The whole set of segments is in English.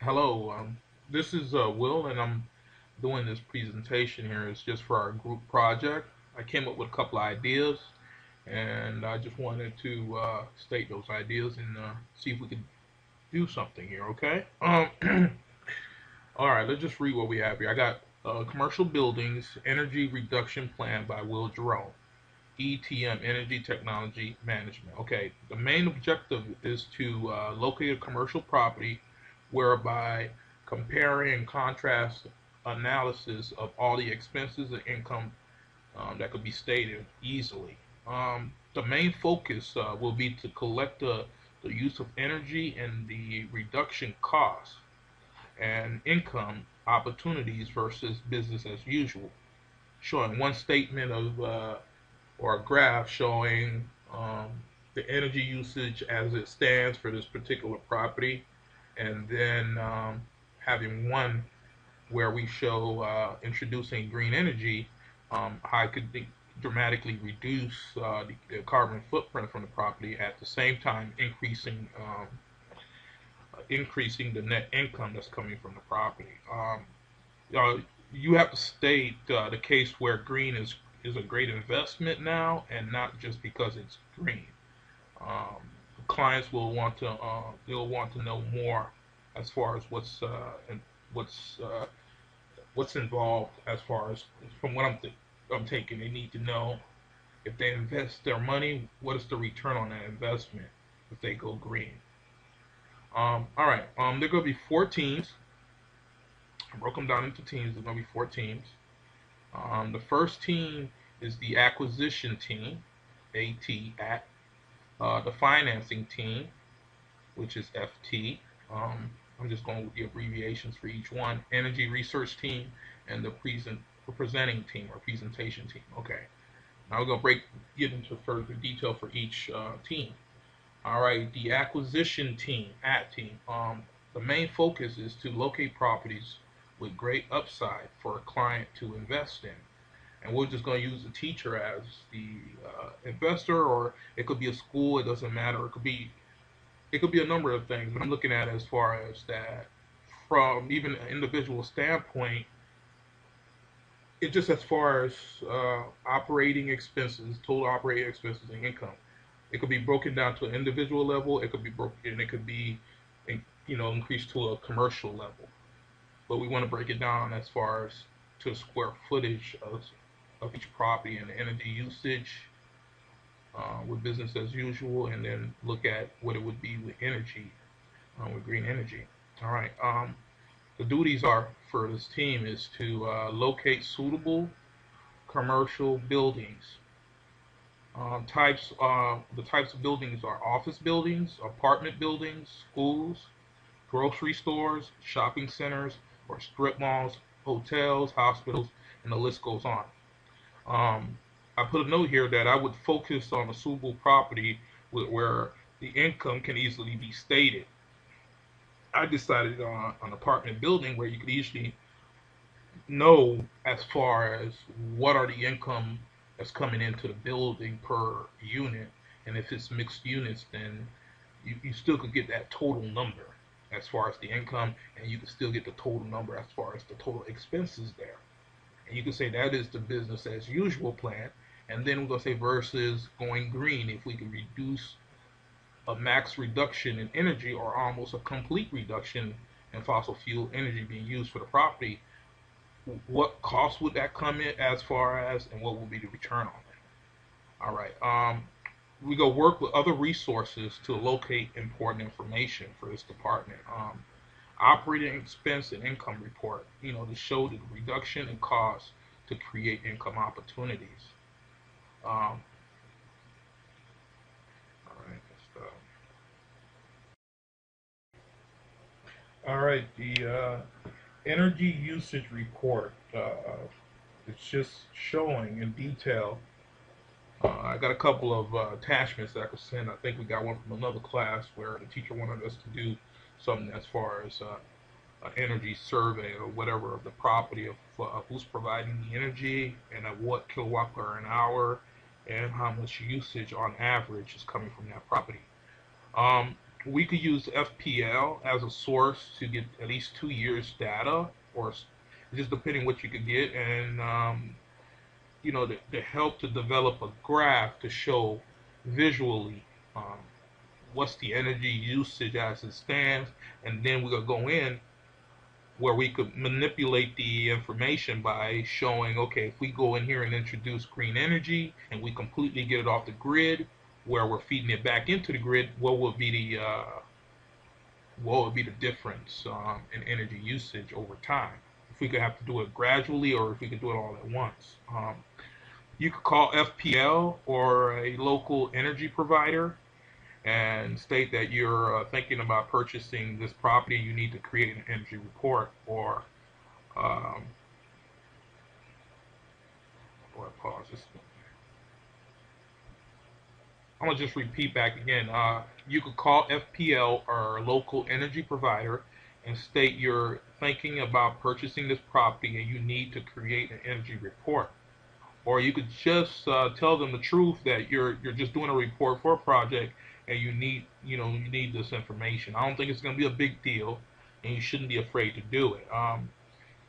Hello, this is Will, and I'm doing this presentation here. It's just for our group project. I came up with a couple of ideas, and I just wanted to state those ideas and see if we could do something here. Okay. All right. Let's just read what we have here. I got commercial buildings energy reduction plan by Will Jerome. ETM, Energy Technology Management. Okay, the main objective is to locate a commercial property whereby comparing and contrast analysis of all the expenses and income that could be stated easily. The main focus will be to collect the use of energy and the reduction costs and income opportunities versus business as usual, showing one statement of or a graph showing the energy usage as it stands for this particular property, and then having one where we show introducing green energy, how it could dramatically reduce the carbon footprint from the property at the same time increasing the net income that's coming from the property. Uh, you have to state the case where green is a great investment now, and not just because it's green. Um, Clients will want to they'll want to know more as far as what's what's involved as far as from what I'm taking. They need to know if they invest their money, what is the return on that investment if they go green. All right. There are going to be four teams. I broke them down into teams. There's going to be four teams. The first team is the acquisition team, AT. The financing team, which is FT. I'm just going with the abbreviations for each one. Energy research team and the presenting team or presentation team. Okay. Now we're going to get into further detail for each team. All right. The acquisition team, AT team. The main focus is to locate properties with great upside for a client to invest in, and we're just going to use the teacher as the investor, or it could be a school. It doesn't matter. It could be a number of things. But I'm looking at it as far as that from even an individual standpoint. It just as far as operating expenses, total operating expenses, and income. It could be broken down to an individual level. It could be broken. It could be increased to a commercial level. But we want to break it down as far as to square footage of each property and the energy usage with business as usual, and then look at what it would be with energy, with green energy. All right. The duties are for this team is to locate suitable commercial buildings. The types of buildings are office buildings, apartment buildings, schools, grocery stores, shopping centers, or strip malls, hotels, hospitals, and the list goes on. I put a note here that I would focus on a suitable property where the income can easily be stated. I decided on an apartment building where you could easily know as far as what are the income that's coming into the building per unit, and if it's mixed units, then you still could get that total number as far as the income, and you can still get the total number as far as the total expenses there. And you can say that is the business as usual plan. And then we're going to say versus going green, if we can reduce a max reduction in energy or almost a complete reduction in fossil fuel energy being used for the property, what cost would that come in as far as, and what will be the return on it? All right. We go work with other resources to locate important information for this department. Operating expense and income report, to show the reduction in costs to create income opportunities. Um, all right, all right. The energy usage report. It's just showing in detail. I got a couple of attachments that I could send. I think we got one from another class where the teacher wanted us to do something as far as energy survey or whatever of the property of who's providing the energy and at what kilowatt per an hour and how much usage on average is coming from that property. Um, We could use FPL as a source to get at least 2 years data, or just depending what you could get, and to help to develop a graph to show visually um, what's the energy usage as it stands, and then we're gonna go in where we could manipulate the information by showing, okay, if we go in here and introduce green energy and we completely get it off the grid, where we're feeding it back into the grid, what would be the difference in energy usage over time? If we could have to do it gradually, or if we could do it all at once. You could call FPL or a local energy provider and state that you're thinking about purchasing this property and you need to create an energy report, um, or pause this. I'm gonna just repeat back again. You could call FPL or local energy provider and state you're thinking about purchasing this property and you need to create an energy report. Or you could just tell them the truth that you're just doing a report for a project and you need this information. I don't think it's going to be a big deal, and you shouldn't be afraid to do it.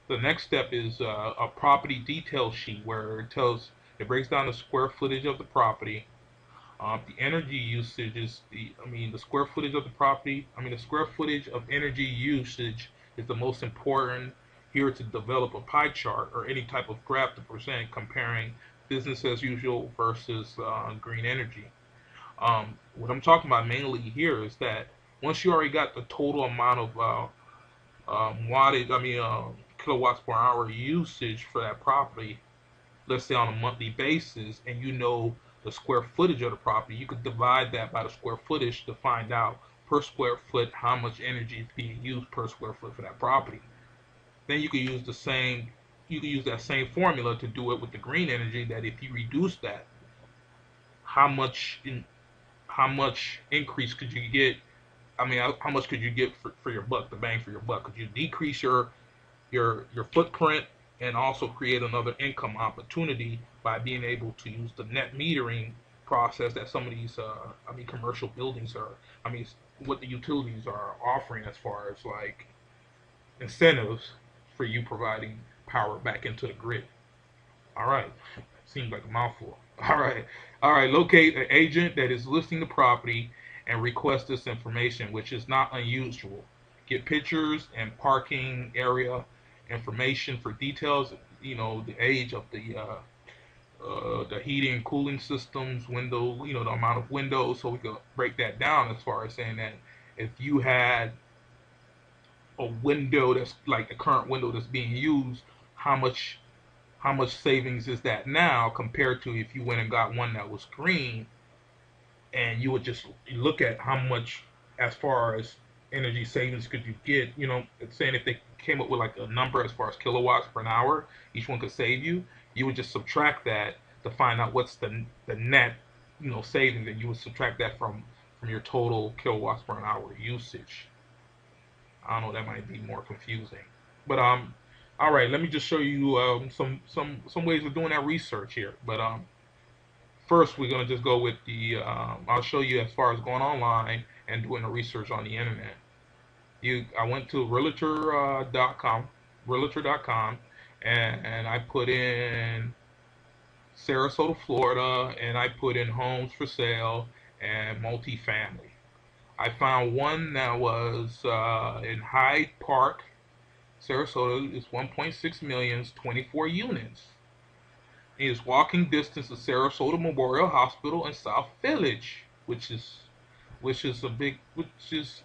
The next step is a property detail sheet where it breaks down the square footage of the property. The energy usage is the square footage of the property. The square footage of energy usage is the most important here to develop a pie chart or any type of graph to present comparing business as usual versus green energy. What I'm talking about mainly here is that once you already got the total amount of kilowatts per hour usage for that property, let's say on a monthly basis, and you know the square footage of the property, you could divide that by the square footage to find out per square foot how much energy is being used per square foot for that property. Then you could use that same formula to do it with the green energy. That if you reduce that, how much how much increase could you get? How much could you get for your buck, the bang for your buck? Could you decrease your footprint and also create another income opportunity by being able to use the net metering process that some of these commercial buildings are I mean what the utilities are offering as far as like incentives for you providing power back into the grid. All right. Seems like a mouthful. All right. All right. Locate an agent that is listing the property and request this information, which is not unusual. Get pictures and parking area information for details. The age of the heating and cooling systems, window, the amount of windows. So we could break that down as far as saying that if you had a window that's like the current window that's being used, how much savings is that now compared to if you went and got one that was green, and you would just look at how much as far as energy savings could you get. It's saying if they came up with like a number as far as kilowatts per hour each one could save you, you would just subtract that to find out what's the net savings, and you would subtract that from your total kilowatts per hour usage. I don't know, that might be more confusing. But all right, let me just show you some ways of doing that research here. But first, we're gonna just go with the. I'll show you as far as going online and doing the research on the internet. I went to realtor.com, and I put in Sarasota, Florida, and I put in homes for sale and multifamily. I found one that was in Hyde Park, Sarasota. It's 1.6 million, 24 units. It is walking distance of Sarasota Memorial Hospital and South Village, which is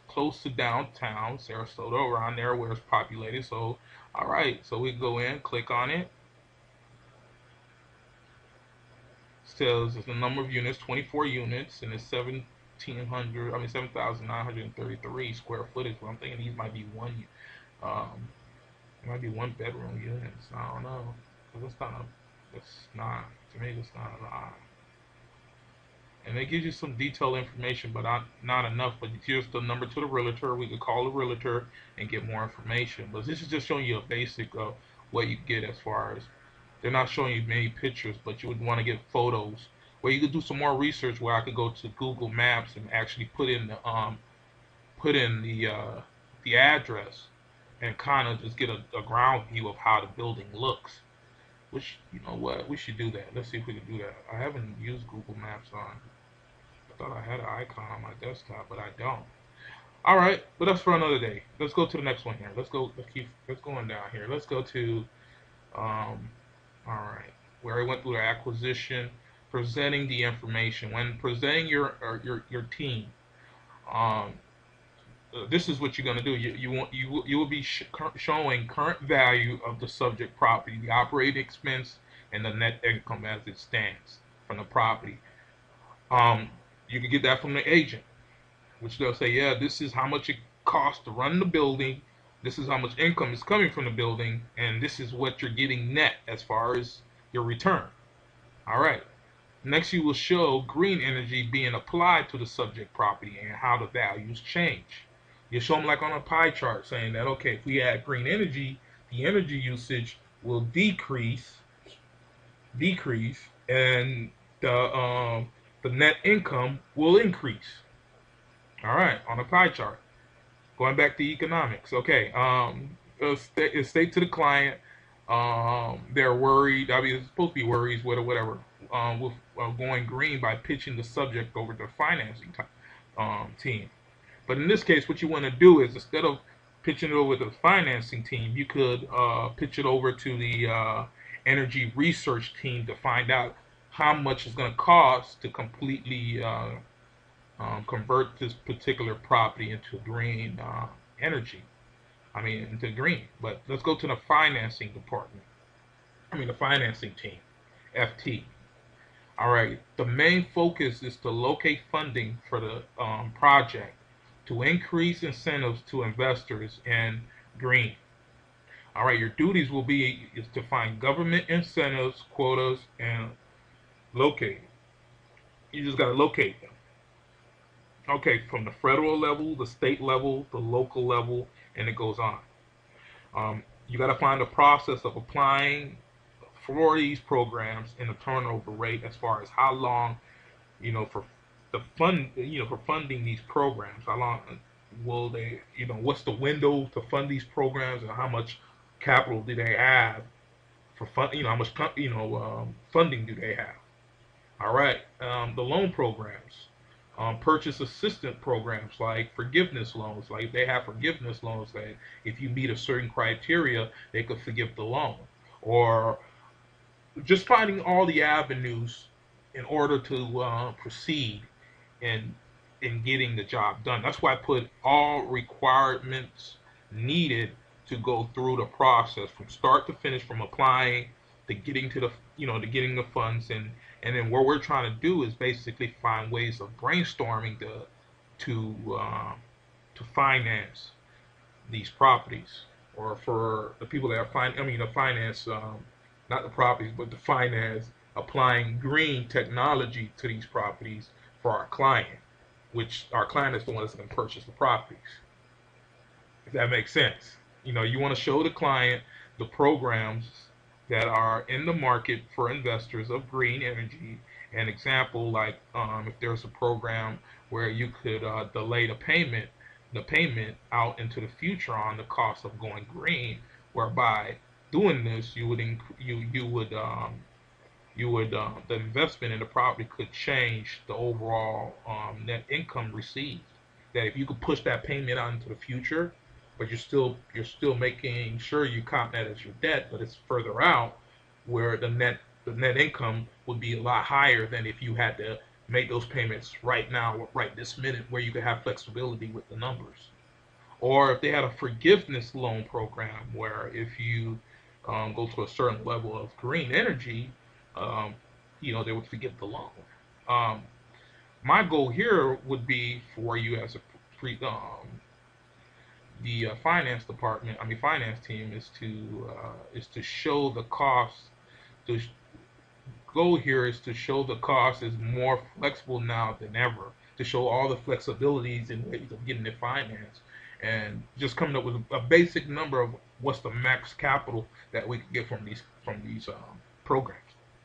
close to downtown Sarasota, around there where it's populated. So, all right, so we go in, click on it. It says the number of units, 24 units, and it's 7,933 square footage. But I'm thinking these might be it might be one bedroom units. I don't know. It's not, to me, it's not a lot. And they give you some detailed information, but not enough. But here's the number to the realtor. We could call the realtor and get more information. But this is just showing you a basic of what you get as far as, they're not showing you many pictures, but you would want to get photos. Where you could do some more research, where I could go to Google Maps and actually put in put in the address and kind of just get a ground view of how the building looks. Which, you know what, we should do that. Let's see if we can do that. I haven't used Google Maps on. I thought I had an icon on my desktop, but I don't. All right, but that's for another day. Let's go to the next one here. Let's go. Let's going down here. Let's go to um, all right, where I went through the acquisition, presenting the information. When presenting your team, um, this is what you're going to do. You will be showing current value of the subject property, the operating expense, and the net income as it stands from the property. Um, you can get that from the agent, which they'll say, yeah, this is how much it costs to run the building. This is how much income is coming from the building, and this is what you're getting net as far as your return. All right. Next, you will show green energy being applied to the subject property and how the values change. You show them like on a pie chart saying that, okay, if we add green energy, the energy usage will decrease, and the net income will increase. All right, on a pie chart. Going back to economics. Okay, state to the client, they're worried. I mean, it's supposed to be worries, whatever. With going green by pitching the subject over to the financing team. But in this case, what you want to do is instead of pitching it over to the financing team, you could pitch it over to the energy research team to find out how much it's going to cost to completely convert this particular property into green energy. I mean, into green. But let's go to the financing department. I mean, the financing team, FT. All right. The main focus is to locate funding for the project to increase incentives to investors in green. All right. Your duties will be is to find government incentives, quotas, and locate. You just got to locate them. Okay, from the federal level, the state level, the local level, and it goes on. You got to find a process of applying for these programs and the turnover rate as far as how long, for the fund, for funding these programs. How long will they, what's the window to fund these programs, and how much capital do they have for fund, how much, funding do they have? All right, the loan programs, purchase assistance programs like forgiveness loans. Like they have forgiveness loans that if you meet a certain criteria, they could forgive the loan. Or just finding all the avenues in order to proceed in getting the job done. That's why I put all requirements needed to go through the process from start to finish, from applying to getting to the to getting the funds, and then what we're trying to do is basically find ways of brainstorming to finance these properties, or for the people that are to finance not the properties, but to finance applying green technology to these properties for our client, which our client is the one that's going to purchase the properties. If that makes sense. You want to show the client the programs that are in the market for investors of green energy. An example, like if there's a program where you could delay the payment out into the future on the cost of going green, whereby doing this the investment in the property could change the overall net income received. That if you could push that payment out into the future, but you're still making sure you count that as your debt, but it's further out, where the net income would be a lot higher than if you had to make those payments right now, right this minute, where you could have flexibility with the numbers. Or if they had a forgiveness loan program where if you go to a certain level of green energy, um, they would forgive the loan. Um, my goal here would be for you as a the finance team is to show the cost. The goal here is to show the cost is more flexible now than ever. To show all the flexibilities and ways of getting it financed, and just coming up with a basic number of what's the max capital that we can get from these programs.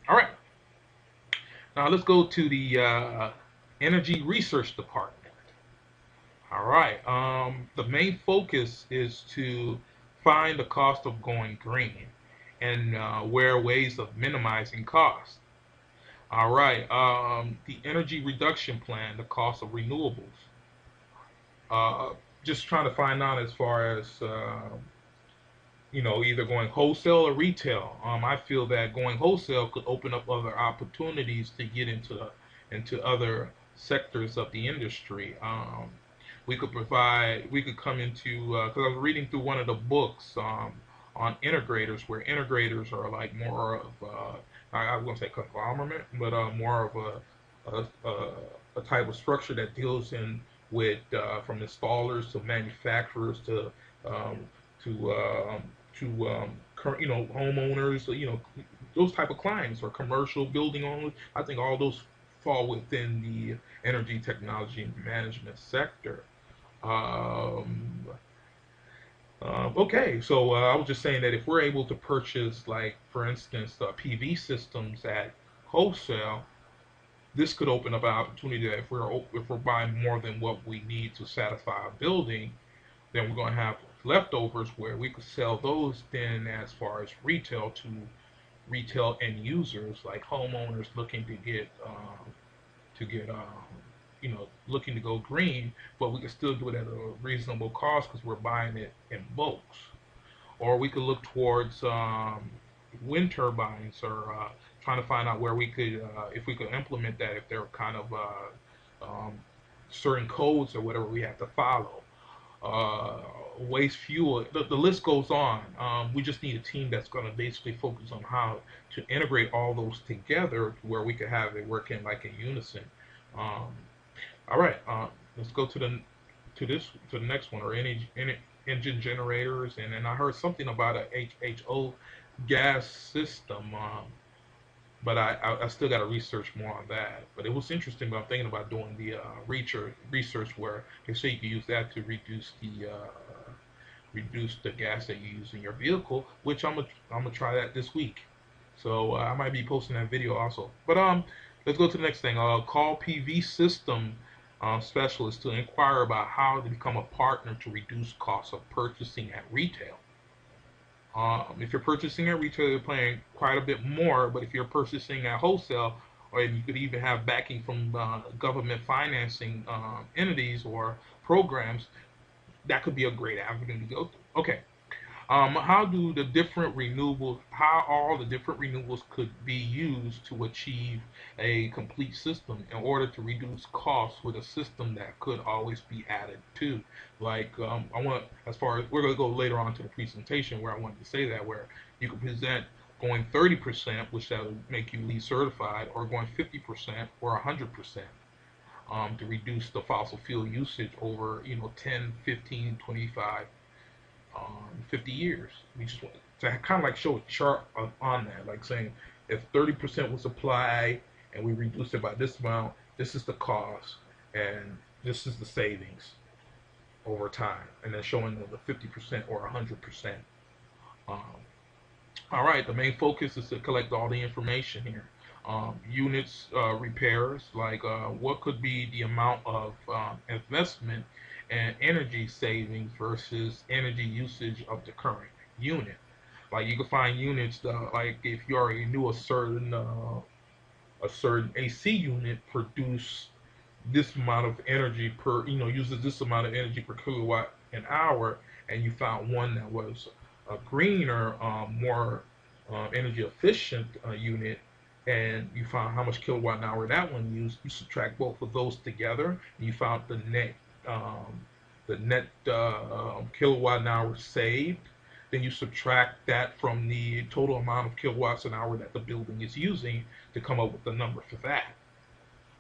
All right. Now let's go to the energy research department. All right. The main focus is to find the cost of going green and where ways of minimizing cost. All right. The energy reduction plan, the cost of renewables. Uh, just trying to find out as far as either going wholesale or retail. I feel that going wholesale could open up other opportunities to get into other sectors of the industry. We could come into because I was reading through one of the books on integrators, where integrators are like more of I was gonna say conglomerate, but more of a type of structure that deals in with from installers to manufacturers um, to um, homeowners, those type of clients or commercial building owners. I think all those fall within the energy technology and management sector. Um, okay, so I was just saying that if we're able to purchase, like for instance, PV systems at wholesale, this could open up an opportunity that if we're buying more than what we need to satisfy our building, then we're going to have leftovers where we could sell those then as far as retail to retail end users like homeowners looking to get looking to go green, but we can still do it at a reasonable cost because we're buying it in bulks. Or we could look towards wind turbines, or trying to find out where we could, if we could implement that, if there are kind of certain codes or whatever we have to follow. uh, Waste fuel. The list goes on. We just need a team that's going to basically focus on how to integrate all those together to where we could have it working like in unison. Um, all right, let's go to the next one, or engine generators, and then I heard something about a HHO gas system. But I still got to research more on that. But it was interesting. But I'm thinking about doing the research where they say you can use that to reduce the gas that you use in your vehicle, which I'm gonna try that this week. So I might be posting that video also. But let's go to the next thing. Call PV system specialist to inquire about how to become a partner to reduce costs of purchasing at retail. If you're purchasing at retail, you're paying quite a bit more, but if you're purchasing at wholesale, or you could even have backing from government financing entities or programs, that could be a great avenue to go through. Okay, how all the different renewables could be used to achieve a complete system in order to reduce costs with a system that could always be added to. Like, as far as we're going to go later on to the presentation where I wanted to say that, where you could present going 30%, which that would make you LEED certified, or going 50% or 100%. To reduce the fossil fuel usage over 10, 15, 25 50 years. We just want to kind of like show a chart on that, like saying if 30% was applied and we reduced it by this amount, this is the cost and this is the savings over time, and then showing the 50% or 100%. Um, all right, the main focus is to collect all the information here. Units, repairs, like what could be the amount of investment and energy savings versus energy usage of the current unit. Like you can find units like if you already knew a certain AC unit produce this amount of energy uses this amount of energy per kilowatt an hour, and you found one that was a greener, more energy efficient unit, and you found how much kilowatt an hour that one used. You subtract both of those together, and you found the net kilowatt an hour saved. Then you subtract that from the total amount of kilowatts an hour that the building is using to come up with the number for that.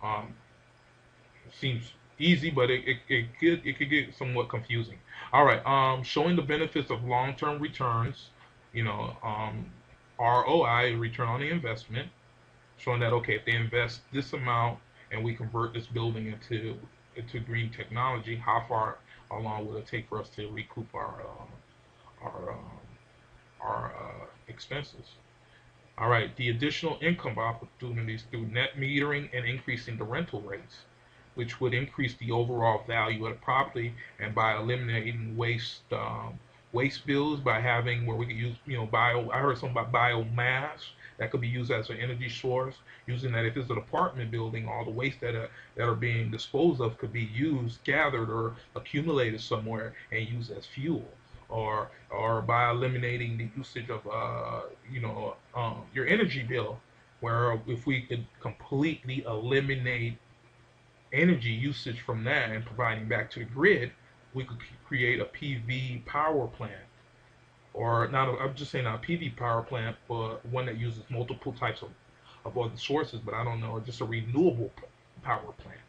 Um, Seems easy, but it could get somewhat confusing. All right, showing the benefits of long-term returns, ROI, return on the investment, showing that okay, if they invest this amount and we convert this building into green technology, how long will it take for us to recoup our expenses? All right, the additional income opportunities through net metering and increasing the rental rates. which would increase the overall value of the property, and by eliminating waste bills, by having where we could use, bio. I heard something about biomass that could be used as an energy source. Using that, if it's an apartment building, all the waste that are being disposed of could be used, gathered, or accumulated somewhere and used as fuel. Or by eliminating the usage of your energy bill, where if we could completely eliminate energy usage from that and providing back to the grid, we could create a PV power plant, or not. I'm just saying not a PV power plant, but one that uses multiple types of other sources. But I don't know, just a renewable power plant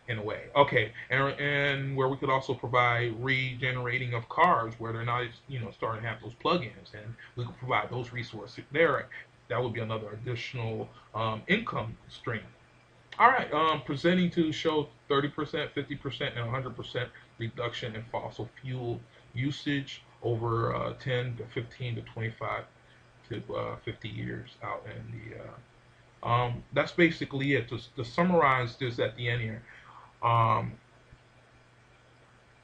in a way. Okay, and where we could also provide regenerating of cars where they're not, starting to have those plugins, and we could provide those resources there. That would be another additional income stream. All right, presenting to show 30%, 50%, and 100% reduction in fossil fuel usage over 10 to 15 to 25 to 50 years out in the. That's basically it. To summarize this at the end here, um,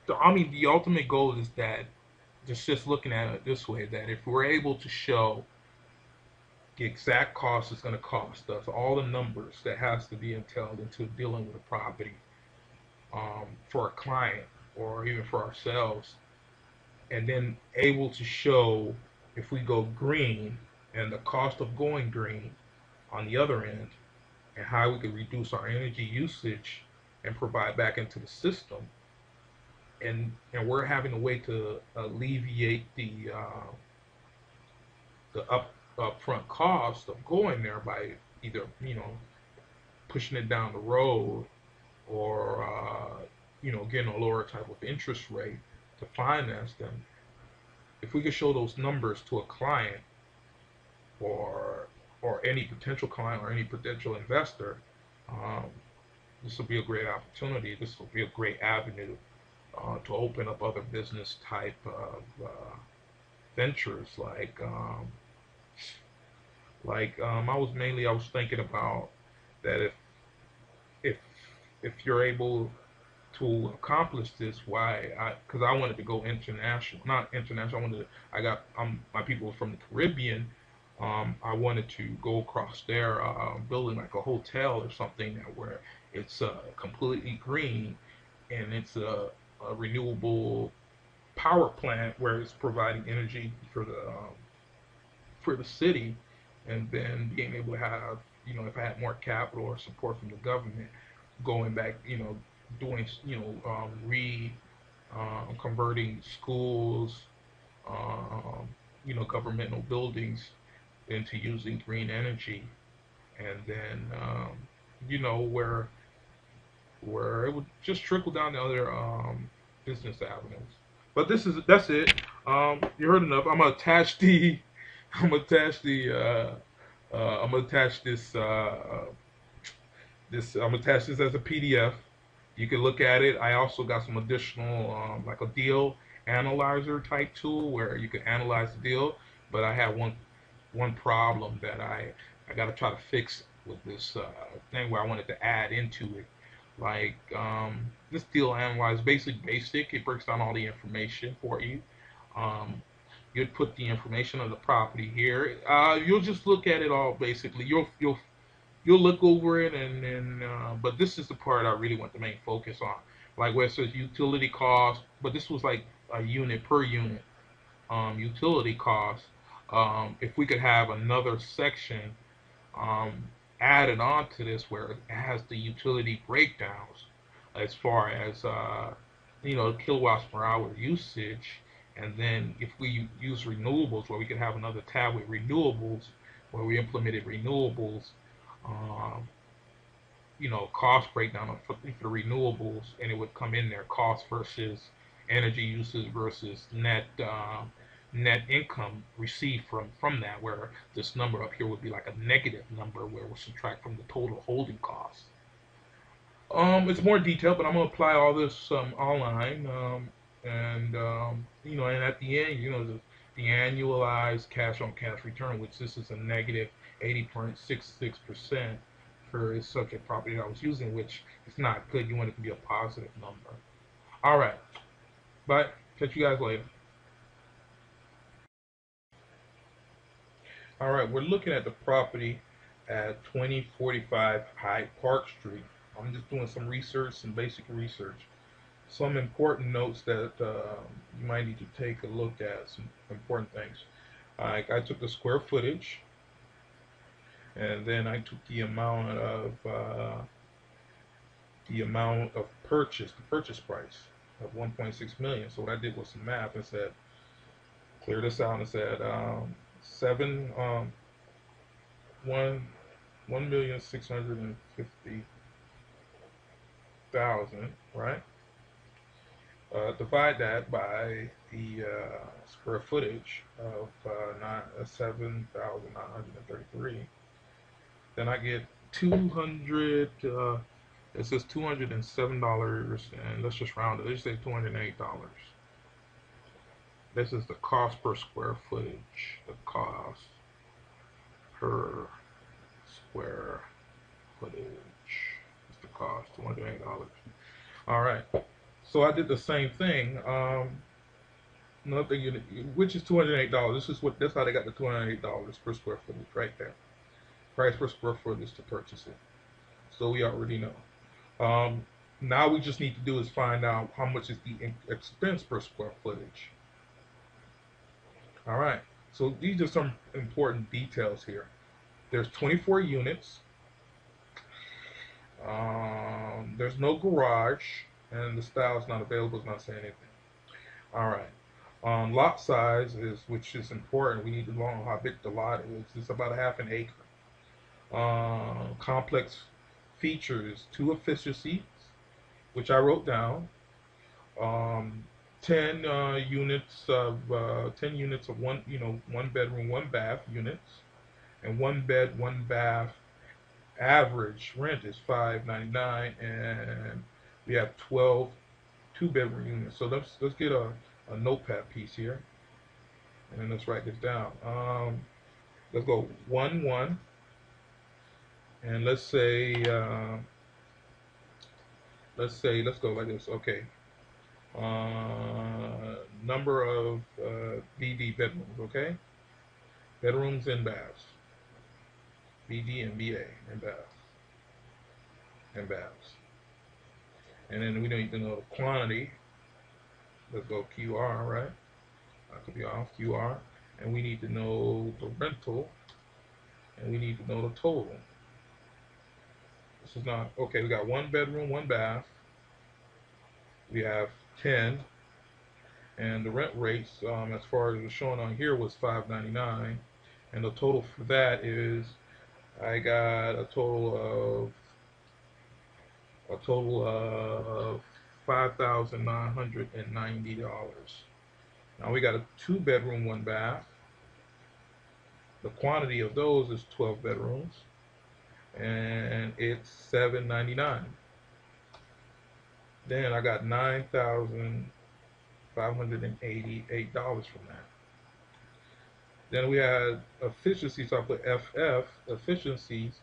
the ultimate goal is that just looking at it this way, that if we're able to show the exact cost it's going to cost us, all the numbers that has to be entailed into dealing with a property for a client or even for ourselves, and then able to show if we go green and the cost of going green on the other end, and how we could reduce our energy usage and provide back into the system, and we're having a way to alleviate the upfront cost of going there by either pushing it down the road, or getting a lower type of interest rate to finance them. If we could show those numbers to a client, or any potential client or any potential investor, um, this will be a great opportunity. This will be a great avenue to open up other business type of ventures, I was thinking about that if if you're able to accomplish this, why because I wanted to go international, not international. My people from the Caribbean. I wanted to go across there, building like a hotel or something where it's completely green, and it's a renewable power plant where it's providing energy for the city, and then being able to have, if I had more capital or support from the government, going back, doing, converting schools, um, governmental buildings into using green energy, and then, where it would just trickle down to other business avenues. But that's it. You heard enough. I'm gonna attach the I'm gonna attach the I'm gonna attach this I'm gonna attach this as a PDF. You can look at it. I also got some additional like a deal analyzer type tool where you can analyze the deal. But I have one problem that I got to try to fix with this thing where I wanted to add into it. Like this deal analyzer, basically basic. It breaks down all the information for you. Um, you'd put the information of the property here. You'll just look at it all basically. You'll look over it, and but this is the part I really want the main focus on. Like where it says utility cost, but this was like a unit per unit utility cost. If we could have another section um, added on to this where it has the utility breakdowns as far as kilowatts per hour usage, and then if we use renewables, where we could have another tab with renewables, where we implemented renewables, um, cost breakdown for renewables, and it would come in there, cost versus energy usage versus net income received from that, where this number up here would be like a negative number where we'll subtract from the total holding costs. It's more detailed, but I'm gonna apply all this online, and at the end, the annualized cash on cash return, which this is a negative 80.66% per is subject property that I was using, which is not good. You want it to be a positive number. All right. Bye. Catch you guys later. All right. We're looking at the property at 2045 Hyde Park Street. I'm just doing some research, some basic research. Some important notes that you might need to take a look at, some important things. I took the square footage, and then I took the amount of purchase, the purchase price of 1.6 million. So what I did was some math and said, clear this out and said, seven, one, 1,650,000, right? Divide that by the square footage of 7,933. Then I get 200. It says $207, and let's just round it. Let's say $208. This is the cost per square footage. The cost per square footage. It's the cost, $208. All right. So I did the same thing. Another thing, which is $208. That's how they got the $208 per square footage right there. Price per square footage to purchase it. So we already know. Now we just need to do is find out how much is the expense per square footage. All right. So these are some important details here. There's 24 units. There's no garage, and the style is not available. It's not saying anything. All right. Lot size which is important. We need to know how big the lot is. It's about a half an acre. Complex features, 2 efficiencies, which I wrote down. 10 units of 1 bedroom, 1 bath units, and 1 bed, 1 bath. Average rent is $5.99, and we have 12 2-bedroom units. So let's get a notepad piece here, and then let's write this down. Let's go 1-1, and let's go like this. Okay. Number of BD bedrooms. Okay. Bedrooms and baths. BD and BA and baths. And then we need to know the quantity. Let's go QR, right? That could be off QR. And we need to know the rental. And we need to know the total. This is not, okay, we got 1 bedroom, 1 bath. We have 10. And the rent rates, as far as it's showing on here, was $5.99. And the total for that is, I got a total of $5,990. Now we got a 2-bedroom, 1 bath. The quantity of those is 12 bedrooms, and it's $799. Then I got $9,588 from that. Then we had efficiencies. So I put FF efficiencies,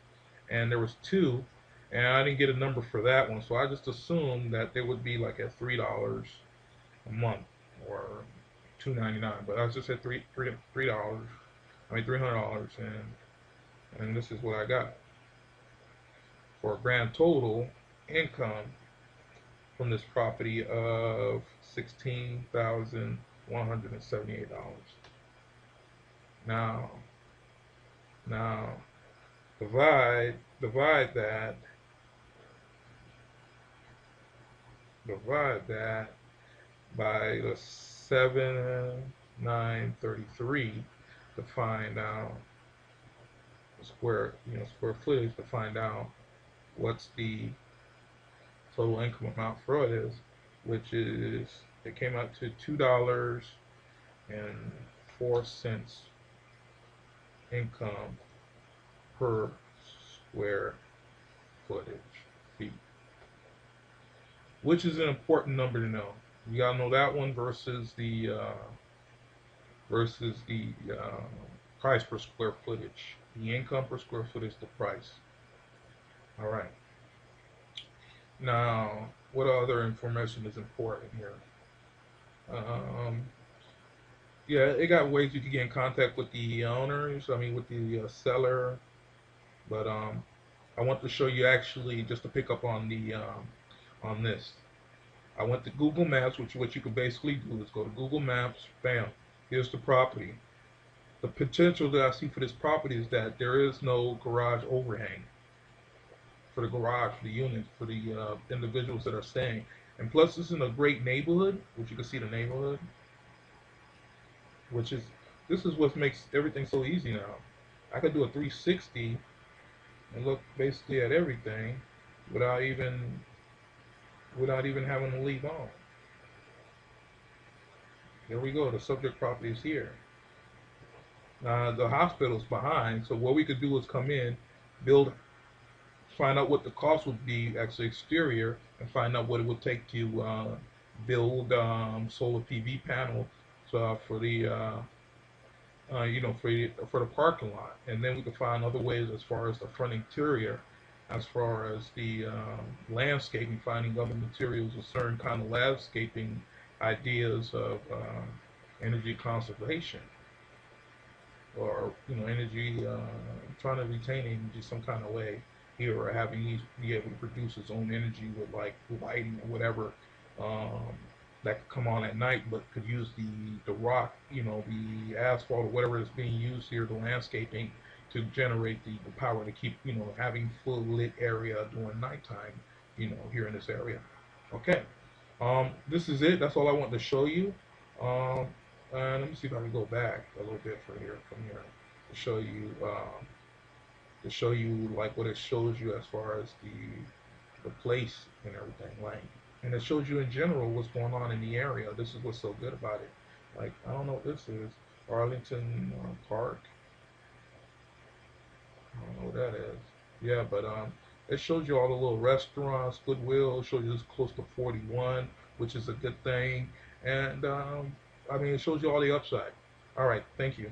and there was 2. And I didn't get a number for that one, so I just assumed that they would be like at $3 a month or $299. But I just said $300, and this is what I got for a grand total income from this property of $16,178. Now divide that by the 7,933 to find out the square footage, to find out what's the total income amount for it is, which is, it came out to $2.04 income per square footage feet, which is an important number to know. You gotta know that one versus the price per square footage. The income per square footage, the price. All right. Now, what other information is important here? Um, yeah, it got ways you can get in contact with the owners. I mean, with the seller. But I want to show you actually just to pick up on this. I went to Google Maps, which what you could basically do is go to Google Maps. Bam, here's the property. The potential that I see for this property is that there is no garage overhang for the garage, for the unit, for the individuals that are staying. And plus, this is in a great neighborhood, which you can see the neighborhood, which is this is what makes everything so easy now. I could do a 360 and look basically at everything without even without even having to leave home. There we go. The subject property is here. The hospital's behind, so what we could do is come in, build, find out what the cost would be as the exterior, and find out what it would take to build solar PV panel for the for the parking lot, and then we can find other ways as far as the front interior, as far as the landscaping, finding other materials or certain kind of landscaping ideas of energy conservation or energy, trying to retain energy some kind of way here, or having each be able to produce its own energy with like lighting or whatever um, that could come on at night, but could use the rock, the asphalt or whatever is being used here, the landscaping to generate the power to keep having full lit area during nighttime, here in this area. Okay, this is it. That's all I wanted to show you. Um, let me see if I can go back a little bit from here to show you like what it shows you as far as the place and everything, like, and it shows you in general what's going on in the area. This is what's so good about it. Like, I don't know what this is. Arlington Park. I don't know what that is. Yeah, but it shows you all the little restaurants. Goodwill shows you it's close to 41, which is a good thing. And I mean, it shows you all the upside. All right, thank you.